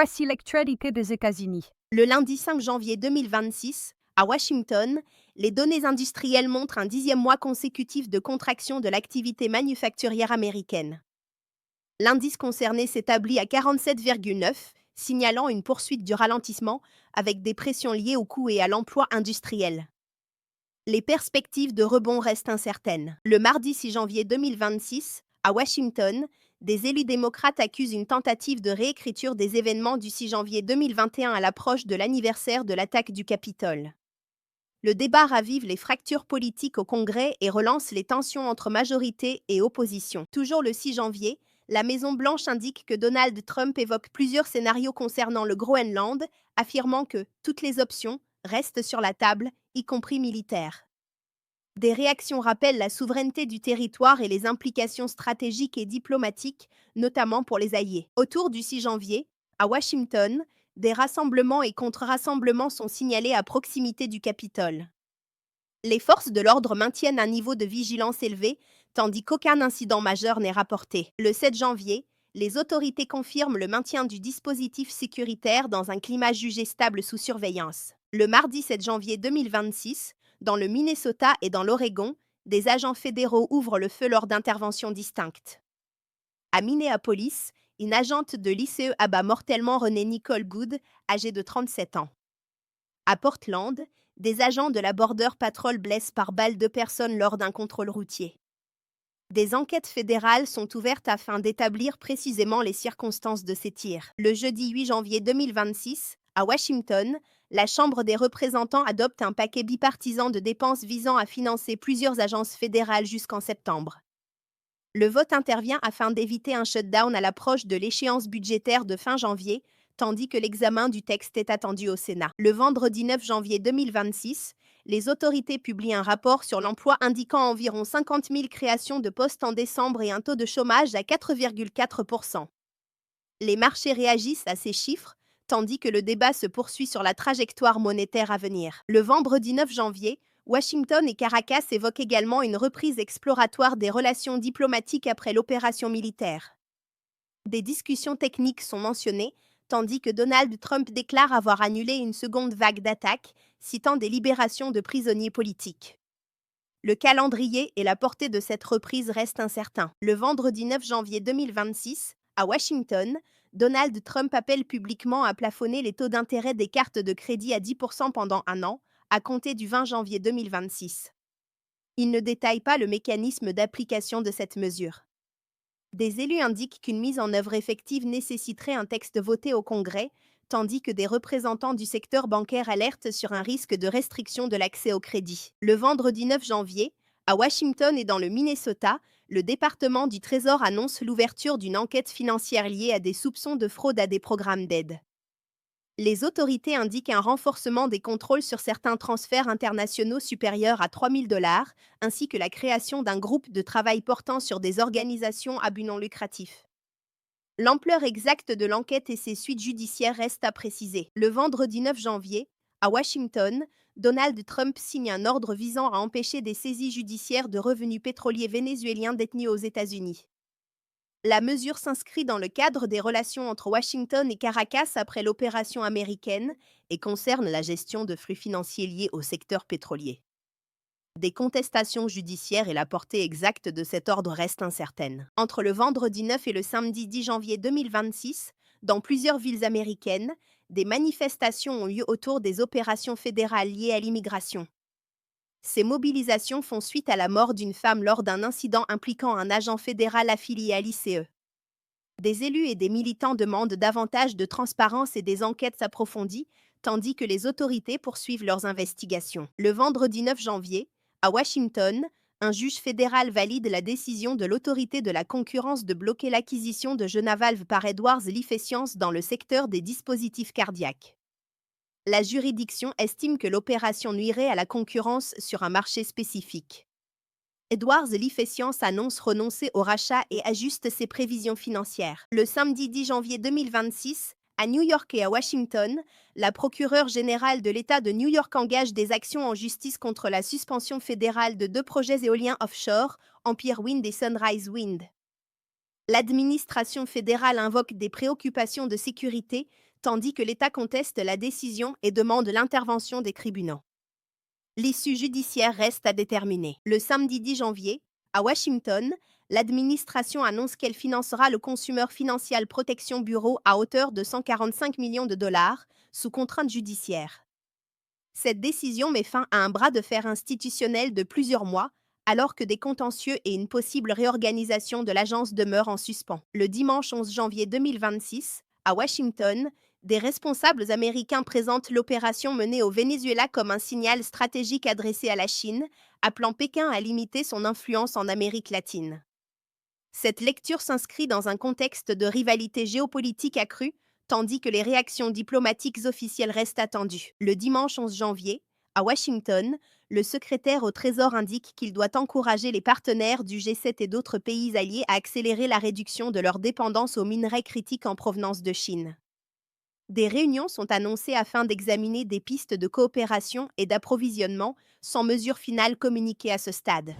Voici l'actualité des États-Unis. Le lundi 5 janvier 2026, à Washington, les données industrielles montrent un 10e mois consécutif de contraction de l'activité manufacturière américaine. L'indice concerné s'établit à 47,9, signalant une poursuite du ralentissement avec des pressions liées aux coûts et à l'emploi industriel. Les perspectives de rebond restent incertaines. Le mardi 6 janvier 2026, à Washington, des élus démocrates accusent une tentative de réécriture des événements du 6 janvier 2021 à l'approche de l'anniversaire de l'attaque du Capitole. Le débat ravive les fractures politiques au Congrès et relance les tensions entre majorité et opposition. Toujours le 6 janvier, la Maison-Blanche indique que Donald Trump évoque plusieurs scénarios concernant le Groenland, affirmant que toutes les options restent sur la table, y compris militaires. Des réactions rappellent la souveraineté du territoire et les implications stratégiques et diplomatiques, notamment pour les alliés. Autour du 6 janvier, à Washington, des rassemblements et contre-rassemblements sont signalés à proximité du Capitole. Les forces de l'ordre maintiennent un niveau de vigilance élevé, tandis qu'aucun incident majeur n'est rapporté. Le 7 janvier, les autorités confirment le maintien du dispositif sécuritaire dans un climat jugé stable sous surveillance. Le mardi 7 janvier 2026, dans le Minnesota et dans l'Oregon, des agents fédéraux ouvrent le feu lors d'interventions distinctes. À Minneapolis, une agente de l'ICE abat mortellement Renée Nicole Good, âgée de 37 ans. À Portland, des agents de la Border Patrol blessent par balle 2 personnes lors d'un contrôle routier. Des enquêtes fédérales sont ouvertes afin d'établir précisément les circonstances de ces tirs. Le jeudi 8 janvier 2026, à Washington, la Chambre des représentants adopte un paquet bipartisan de dépenses visant à financer plusieurs agences fédérales jusqu'en septembre. Le vote intervient afin d'éviter un shutdown à l'approche de l'échéance budgétaire de fin janvier, tandis que l'examen du texte est attendu au Sénat. Le vendredi 9 janvier 2026, les autorités publient un rapport sur l'emploi indiquant environ 50 000 créations de postes en décembre et un taux de chômage à 4,4%. Les marchés réagissent à ces chiffres, tandis que le débat se poursuit sur la trajectoire monétaire à venir. Le vendredi 9 janvier, Washington et Caracas évoquent également une reprise exploratoire des relations diplomatiques après l'opération militaire. Des discussions techniques sont mentionnées, tandis que Donald Trump déclare avoir annulé une seconde vague d'attaques, citant des libérations de prisonniers politiques. Le calendrier et la portée de cette reprise restent incertains. Le vendredi 9 janvier 2026, à Washington, Donald Trump appelle publiquement à plafonner les taux d'intérêt des cartes de crédit à 10% pendant un an, à compter du 20 janvier 2026. Il ne détaille pas le mécanisme d'application de cette mesure. Des élus indiquent qu'une mise en œuvre effective nécessiterait un texte voté au Congrès, tandis que des représentants du secteur bancaire alertent sur un risque de restriction de l'accès au crédit. Le vendredi 9 janvier, à Washington et dans le Minnesota, le département du Trésor annonce l'ouverture d'une enquête financière liée à des soupçons de fraude à des programmes d'aide. Les autorités indiquent un renforcement des contrôles sur certains transferts internationaux supérieurs à 3 000 $, ainsi que la création d'un groupe de travail portant sur des organisations à but non lucratif. L'ampleur exacte de l'enquête et ses suites judiciaires restent à préciser. Le vendredi 9 janvier, à Washington, Donald Trump signe un ordre visant à empêcher des saisies judiciaires de revenus pétroliers vénézuéliens détenus aux États-Unis. La mesure s'inscrit dans le cadre des relations entre Washington et Caracas après l'opération américaine et concerne la gestion de flux financiers liés au secteur pétrolier. Des contestations judiciaires et la portée exacte de cet ordre restent incertaines. Entre le vendredi 9 et le samedi 10 janvier 2026, dans plusieurs villes américaines, des manifestations ont lieu autour des opérations fédérales liées à l'immigration. Ces mobilisations font suite à la mort d'une femme lors d'un incident impliquant un agent fédéral affilié à l'ICE. Des élus et des militants demandent davantage de transparence et des enquêtes approfondies, tandis que les autorités poursuivent leurs investigations. Le vendredi 9 janvier, à Washington, un juge fédéral valide la décision de l'autorité de la concurrence de bloquer l'acquisition de Genavalve par Edwards Lifesciences dans le secteur des dispositifs cardiaques. La juridiction estime que l'opération nuirait à la concurrence sur un marché spécifique. Edwards Lifesciences annonce renoncer au rachat et ajuste ses prévisions financières. Le samedi 10 janvier 2026, à New York et à Washington, la procureure générale de l'État de New York engage des actions en justice contre la suspension fédérale de 2 projets éoliens offshore, Empire Wind et Sunrise Wind. L'administration fédérale invoque des préoccupations de sécurité, tandis que l'État conteste la décision et demande l'intervention des tribunaux. L'issue judiciaire reste à déterminer. Le samedi 10 janvier, à Washington, l'administration annonce qu'elle financera le Consumer Financial Protection Bureau à hauteur de 145 millions de dollars, sous contrainte judiciaire. Cette décision met fin à un bras de fer institutionnel de plusieurs mois, alors que des contentieux et une possible réorganisation de l'agence demeurent en suspens. Le dimanche 11 janvier 2026, à Washington, des responsables américains présentent l'opération menée au Venezuela comme un signal stratégique adressé à la Chine, appelant Pékin à limiter son influence en Amérique latine. Cette lecture s'inscrit dans un contexte de rivalité géopolitique accrue, tandis que les réactions diplomatiques officielles restent attendues. Le dimanche 11 janvier, à Washington, le secrétaire au Trésor indique qu'il doit encourager les partenaires du G7 et d'autres pays alliés à accélérer la réduction de leur dépendance aux minerais critiques en provenance de Chine. Des réunions sont annoncées afin d'examiner des pistes de coopération et d'approvisionnement, sans mesure finale communiquée à ce stade.